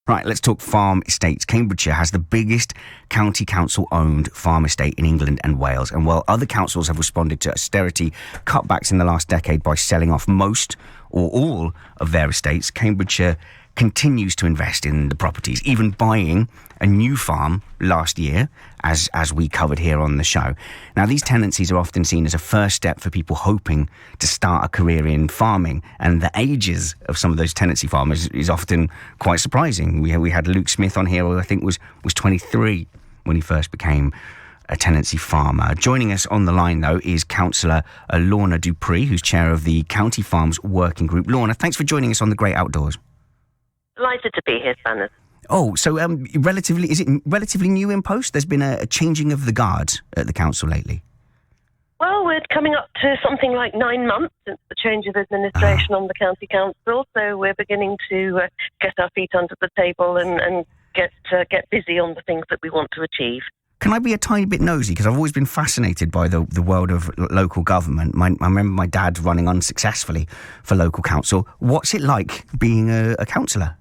Right, let's talk farm estates. Cambridgeshire has the biggest county council-owned farm estate in England and Wales. And while other councils have responded to austerity cutbacks in the last decade by selling off most or all of their estates, Cambridgeshire continues to invest in the properties, even buying a new farm last year, as we covered here on the show. Now, these tenancies are often seen as a first step for people hoping to start a career in farming, and the ages of some of those tenancy farmers is often quite surprising. We had Luke Smith on here, who I think was 23 when he first became a tenancy farmer. Joining us on the line, though, is Councillor Lorna Dupre, who's chair of the County Farms Working Group. Lorna, thanks for joining us on The Great Outdoors. Delighted to be here, Spanners. Oh, so is it relatively new in post? There's been a changing of the guard at the council lately. Well, we're coming up to something like 9 months since the change of administration on the county council, so we're beginning to get our feet under the table and get busy on the things that we want to achieve. Can I be a tiny bit nosy? Because I've always been fascinated by the world of local government. I remember my dad running unsuccessfully for local council. What's it like being a councillor?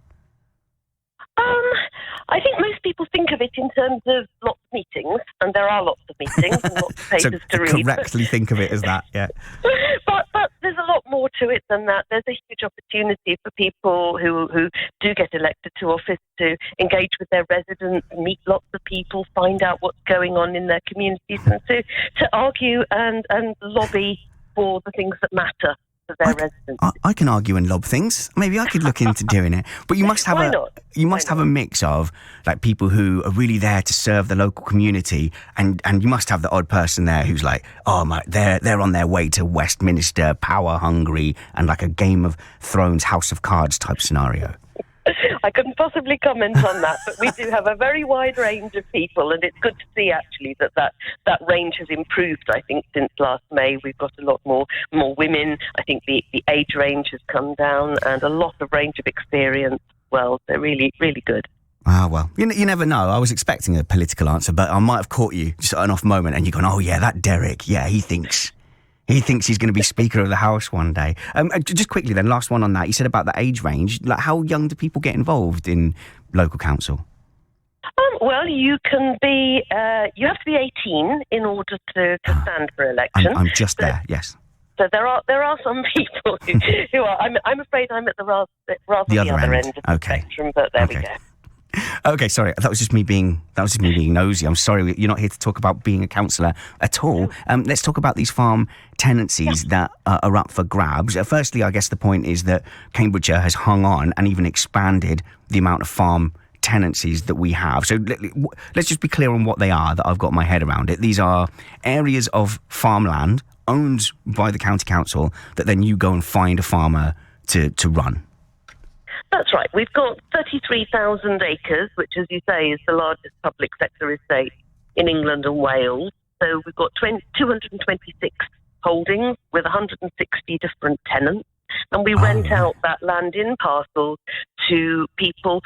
I think most people think of it in terms of lots of meetings, and there are lots of meetings and lots of papers to read. Correctly think of it as that, yeah. But there's a lot more to it than that. There's a huge opportunity for people who do get elected to office to engage with their residents, meet lots of people, find out what's going on in their communities, and to argue and lobby for the things that matter. Their residents. I can argue and lob things. Maybe I could look into doing it. But you must have a mix of like people who are really there to serve the local community, and you must have the odd person there who's like, they're on their way to Westminster, power hungry, and like a Game of Thrones, House of Cards type scenario. I couldn't possibly comment on that, but we do have a very wide range of people, and it's good to see actually that range has improved. I think since last May we've got a lot more women. I think the age range has come down, and a lot of range of experience. Well, they're really, really good. Ah, well, you never know. I was expecting a political answer, but I might have caught you just at an off moment, and you're going, oh yeah, that Derek, yeah, he thinks he's going to be Speaker of the House one day. Just quickly then, last one on that. You said about the age range. Like, how young do people get involved in local council? Well, you can be. You have to be 18 in order to stand for election. I'm just there. Yes. So there are some people who are. I'm afraid I'm at the rather the other end of the spectrum. But there we go. Okay, sorry. That was just me being nosy. I'm sorry, you're not here to talk about being a councillor at all. Let's talk about these farm tenancies that are up for grabs. Firstly, I guess the point is that Cambridgeshire has hung on and even expanded the amount of farm tenancies that we have. So let's just be clear on what they are, that I've got my head around it. These are areas of farmland owned by the county council that then you go and find a farmer to run. That's right. We've got 33,000 acres, which, as you say, is the largest public sector estate in England and Wales. So we've got 226 holdings with 160 different tenants. And we rent out that land in parcels to people,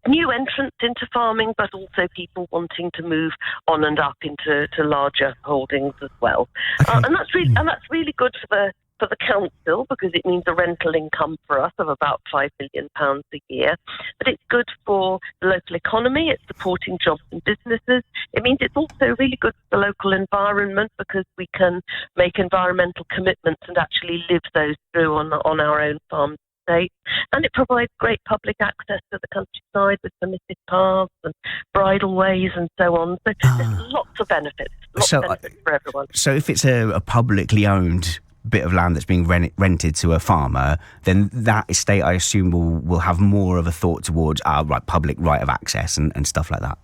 new entrants into farming, but also people wanting to move on and up into larger holdings as well. Okay. And that's really good for the council, because it means a rental income for us of about £5 million a year. But it's good for the local economy. It's supporting jobs and businesses. It means it's also really good for the local environment, because we can make environmental commitments and actually live those through on our own farm estate. And it provides great public access to the countryside with permitted paths and bridleways and so on. So there's lots of benefits. Lots of benefits for everyone. So if it's a publicly owned bit of land that's being rented to a farmer, then that estate, I assume, will have more of a thought towards public right of access and stuff like that.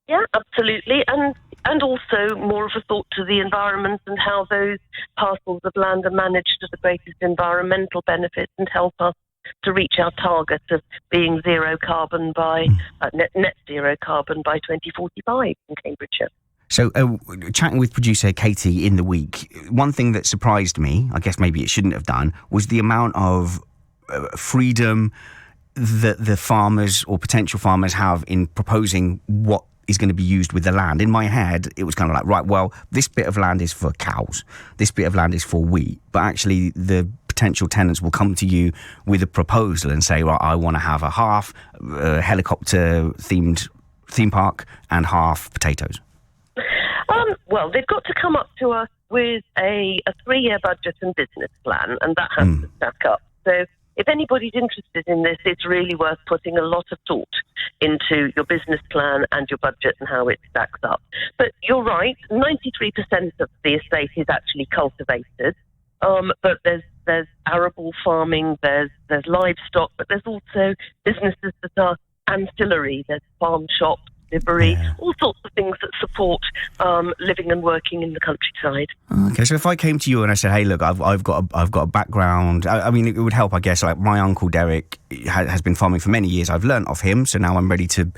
Yeah, absolutely. And also more of a thought to the environment and how those parcels of land are managed to the greatest environmental benefits and help us to reach our target of being zero carbon by net zero carbon by 2045 in Cambridgeshire. So, chatting with producer Katie in the week, one thing that surprised me, I guess maybe it shouldn't have done, was the amount of freedom that the farmers or potential farmers have in proposing what is going to be used with the land. In my head, it was kind of like, right, well, this bit of land is for cows, this bit of land is for wheat, but actually the potential tenants will come to you with a proposal and say, well, I want to have a half helicopter themed theme park and half potatoes? Well, they've got to come up to us with a 3-year budget and business plan, and that has to stack up. So if anybody's interested in this, it's really worth putting a lot of thought into your business plan and your budget and how it stacks up. But you're right, 93% of the estate is actually cultivated. But there's arable farming, there's livestock, but there's also businesses that are ancillary. There's farm shops, livery, all sorts of things that support living and working in the countryside. Okay, so if I came to you and I said, "Hey, look, I've got a background." I mean, it would help, I guess. Like my uncle Derek has been farming for many years. I've learnt off him, so now I'm ready to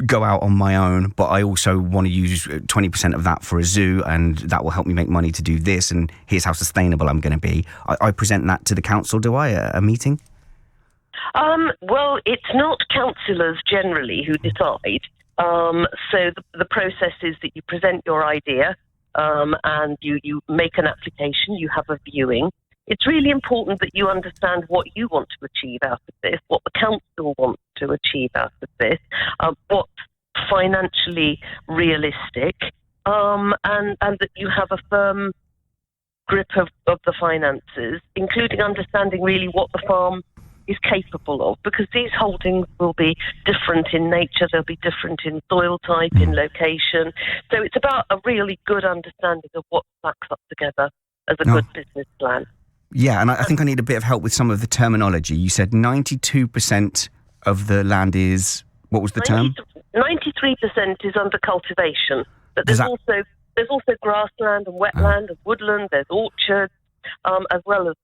go out on my own. But I also want to use 20% of that for a zoo, and that will help me make money to do this. And here's how sustainable I'm going to be. I present that to the council, do I? A meeting? Well, it's not councillors generally who decide. So the process is that you present your idea and you make an application, you have a viewing. It's really important that you understand what you want to achieve out of this, what the council wants to achieve out of this, what's financially realistic, and that you have a firm grip of the finances, including understanding really what the farm is capable of, because these holdings will be different in nature, they'll be different in soil type, in location. So it's about a really good understanding of what stacks up together as a good business plan. Yeah, and I think I need a bit of help with some of the terminology. You said 92% of the land is, what was the term? 93% is under cultivation, but there's also grassland and wetland and woodland, there's orchards, as well as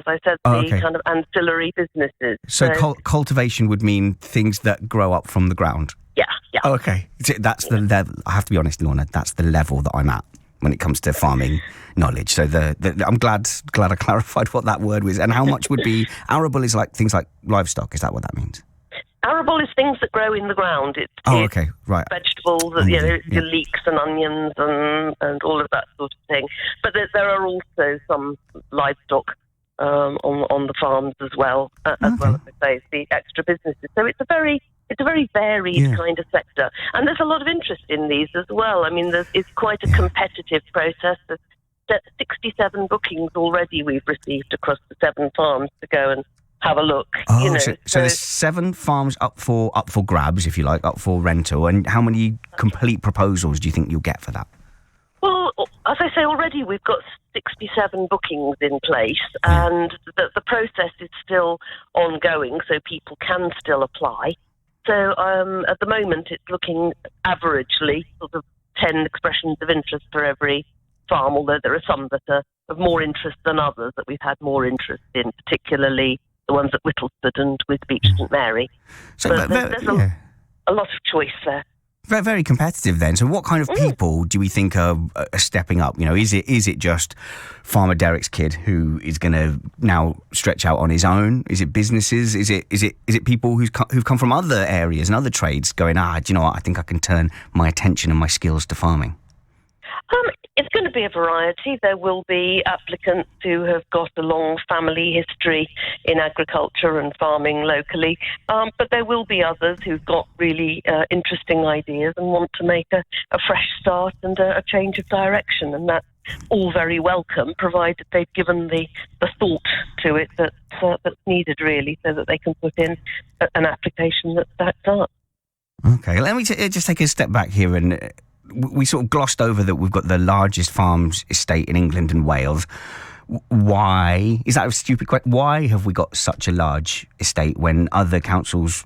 I said, kind of ancillary businesses. So cultivation would mean things that grow up from the ground? Yeah. Okay. That's the level, I have to be honest, Lorna, that's the level that I'm at when it comes to farming knowledge. So I'm glad I clarified what that word was. And how much would be, arable is like things like livestock, is that what that means? Arable is things that grow in the ground. It's okay, right. Vegetables, your leeks and onions and all of that sort of thing. But there are also some livestock on the farms as well, as I say, the extra businesses. So it's a very varied kind of sector, and there's a lot of interest in these as well. I mean, it's quite a competitive process. There's 67 bookings already we've received across the 7 farms to go and have a look. So there's 7 farms up for grabs, if you like, up for rental. And how many complete proposals do you think you'll get for that? Well, as I say, already we've got 67 bookings in place, and the process is still ongoing, so people can still apply. So at the moment, it's looking averagely sort of 10 expressions of interest for every farm, although there are some that are of more interest than others that we've had more interest in, particularly the ones at Whittlesford and with Beach St Mary. So there's a lot of choice there. Very, very competitive then. So what kind of people do we think are stepping up? You know, is it just Farmer Derek's kid who is going to now stretch out on his own? Is it businesses? Is it people who've come from other areas and other trades going, do you know what, I think I can turn my attention and my skills to farming? It's going to be a variety. There will be applicants who have got a long family history in agriculture and farming locally, but there will be others who've got really interesting ideas and want to make a fresh start and a change of direction, and that's all very welcome, provided they've given the thought to it that's needed, really, so that they can put in an application that stacks up. Okay, let me just take a step back here, and we sort of glossed over that we've got the largest farms estate in England and Wales. Why? Is that a stupid question? Why have we got such a large estate when other councils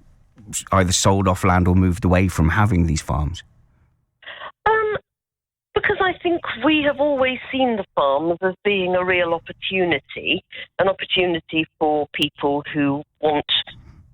either sold off land or moved away from having these farms? Because I think we have always seen the farms as being a real opportunity, an opportunity for people who want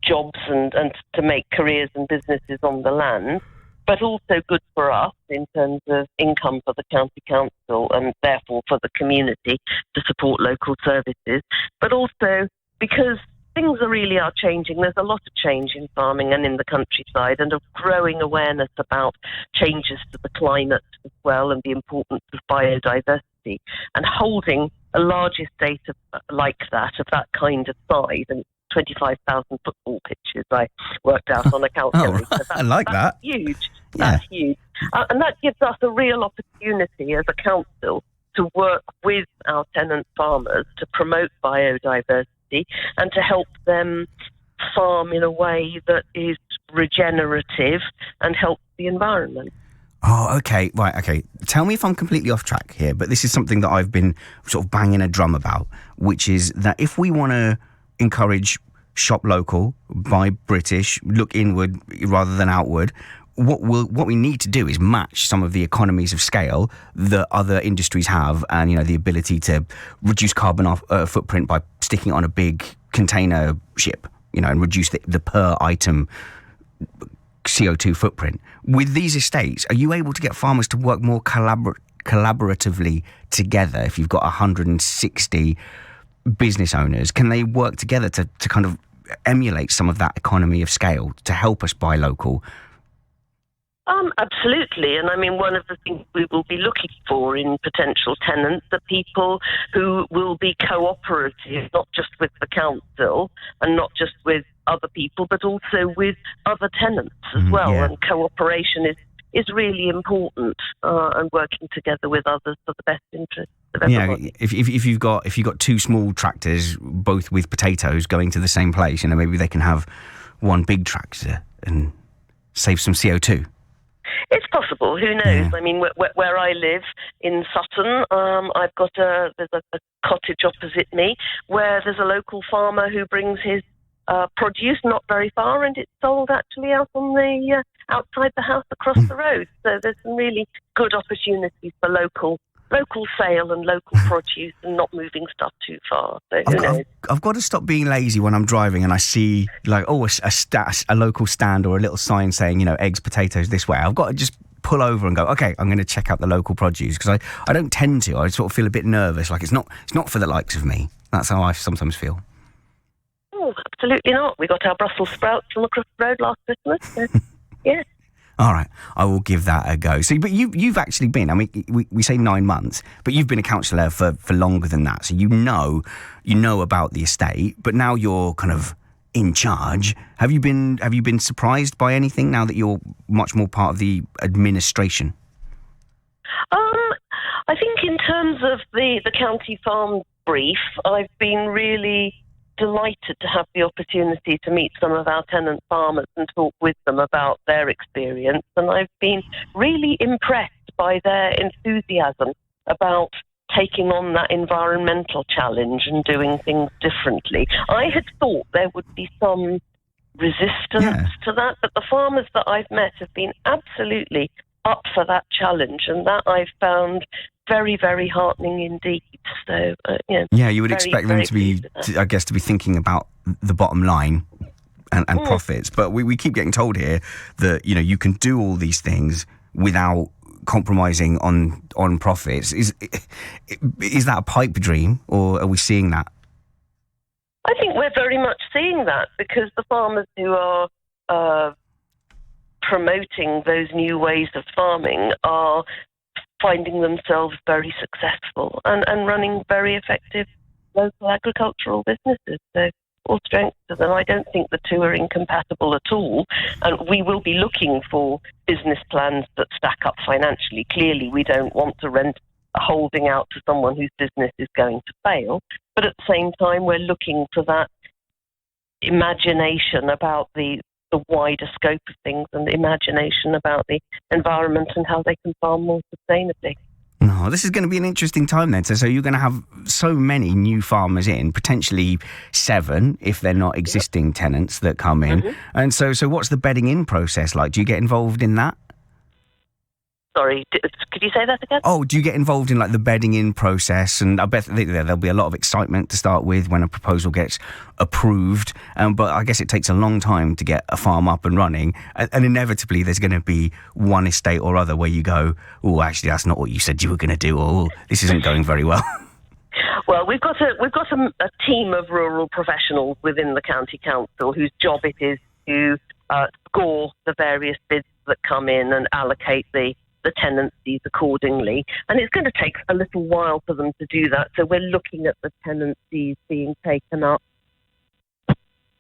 jobs and to make careers and businesses on the land, but also good for us in terms of income for the county council and therefore for the community to support local services. But also because things really are changing. There's a lot of change in farming and in the countryside, and a growing awareness about changes to the climate as well, and the importance of biodiversity diversity. And holding a large estate like that, of that kind of size, and 25,000 football pitches, I worked out on a calculator. I like that. That's huge. Yeah. That's huge. And that gives us a real opportunity as a council to work with our tenant farmers to promote biodiversity and to help them farm in a way that is regenerative and helps the environment. Oh, okay. Right, okay. Tell me if I'm completely off track here, but this is something that I've been sort of banging a drum about, which is that if we want to encourage shop local, buy British, look inward rather than outward, what we need to do is match some of the economies of scale that other industries have, and the ability to reduce carbon footprint by sticking it on a big container ship, and reduce the per item CO2 footprint. With these estates, are you able to get farmers to work more collaboratively together? If you've got 160 business owners, can they work together to kind of emulate some of that economy of scale to help us buy local? Absolutely. And I mean, one of the things we will be looking for in potential tenants are people who will be cooperative, not just with the council and not just with other people, but also with other tenants as well. Yeah. And cooperation is really important, and working together with others for the best interest of everybody. Yeah, if you've got two small tractors, both with potatoes going to the same place, maybe they can have one big tractor and save some CO2. It's possible. Who knows? Yeah. I mean, where I live in Sutton, I've got there's a cottage opposite me where there's a local farmer who brings his produce not very far, and it's sold actually out on the outside the house across the road. So there's some really good opportunities for local sale and local produce, and not moving stuff too far. So who knows? I've got to stop being lazy when I'm driving and I see a local stand or a little sign saying eggs, potatoes this way. I've got to just pull over and go, okay, I'm going to check out the local produce, because I don't tend to. I sort of feel a bit nervous, like it's not for the likes of me. That's how I sometimes feel. Oh, absolutely not. We got our Brussels sprouts from across the road last Christmas. So, yeah. All right, I will give that a go. So, but you've actually been, I mean, we say 9 months, but you've been a councillor for longer than that. So you know about the estate, but now you're kind of in charge. Have you been surprised by anything now that you're much more part of the administration? I think in terms of the county farm brief, I've been really delighted to have the opportunity to meet some of our tenant farmers and talk with them about their experience, and I've been really impressed by their enthusiasm about taking on that environmental challenge and doing things differently. I had thought there would be some resistance to that, but the farmers that I've met have been absolutely up for that challenge, and that I've found very, very heartening indeed. So, you would expect them to be thinking about the bottom line and profits. But we keep getting told here that you can do all these things without compromising on profits. Is that a pipe dream, or are we seeing that? I think we're very much seeing that, because the farmers who are promoting those new ways of farming are finding themselves very successful and running very effective local agricultural businesses. So all strength to them. I don't think the two are incompatible at all. And we will be looking for business plans that stack up financially. Clearly, we don't want to rent a holding out to someone whose business is going to fail. But at the same time, we're looking for that imagination about the wider scope of things, and the imagination about the environment and how they can farm more sustainably. No, this is going to be an interesting time then. So you're going to have so many new farmers in, potentially 7 if they're not existing tenants that come in. Mm-hmm. And so what's the bedding in process like? Do you get involved in that? Sorry, could you say that again? Oh, do you get involved in the bedding in process? And I bet there'll be a lot of excitement to start with when a proposal gets approved. But I guess it takes a long time to get a farm up and running. And inevitably there's going to be one estate or other where you go, oh, actually, that's not what you said you were going to do, or this isn't going very well. Well, we've got a team of rural professionals within the county council whose job it is to score the various bids that come in and allocate the the tenancies accordingly. And it's going to take a little while for them to do that. So we're looking at the tenancies being taken up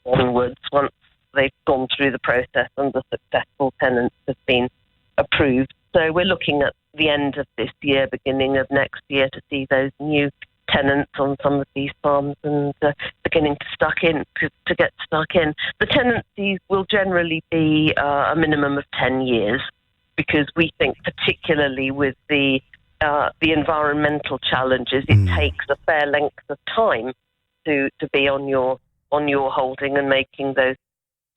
onwards once they've gone through the process and the successful tenants have been approved. So we're looking at the end of this year, beginning of next year, to see those new tenants on some of these farms and beginning to get stuck in. The tenancies will generally be a minimum of 10 years, because we think, particularly with the environmental challenges, it takes a fair length of time to be on your holding and making those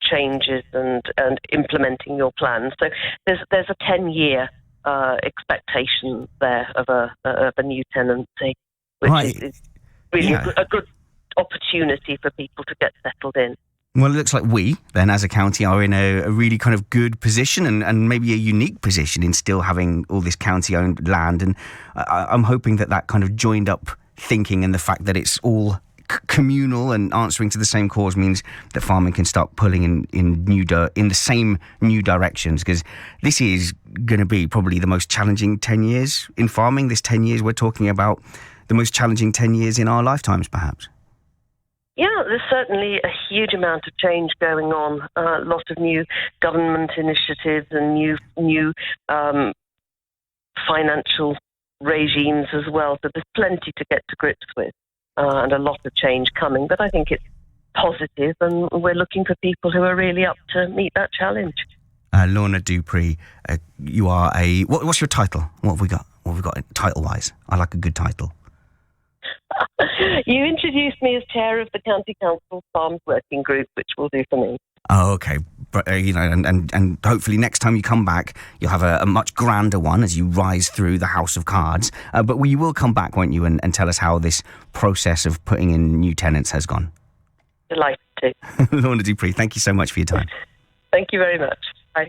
changes and implementing your plans. So there's a 10-year expectation there of a new tenancy, which is really a good opportunity for people to get settled in. Well, it looks like we, then, as a county, are in a really kind of good position and maybe a unique position in still having all this county-owned land. And I'm hoping that kind of joined-up thinking and the fact that it's all communal and answering to the same cause means that farming can start pulling in the same new directions, because this is going to be probably the most challenging 10 years in farming. This 10 years, we're talking about the most challenging 10 years in our lifetimes, perhaps. Yeah, there's certainly a huge amount of change going on. A lot of new government initiatives and new financial regimes as well. So there's plenty to get to grips with. And a lot of change coming, but I think it's positive, and we're looking for people who are really up to meet that challenge. Lorna Dupre, you are what's your title? What have we got? Title-wise? I like a good title. You introduced me as chair of the County Council Farms Working Group, which will do for me. Oh, okay. But, and hopefully next time you come back, you'll have a much grander one as you rise through the House of Cards. But you will come back, won't you, and tell us how this process of putting in new tenants has gone. Delighted to. Lorna Dupre, thank you so much for your time. Thank you very much. Bye.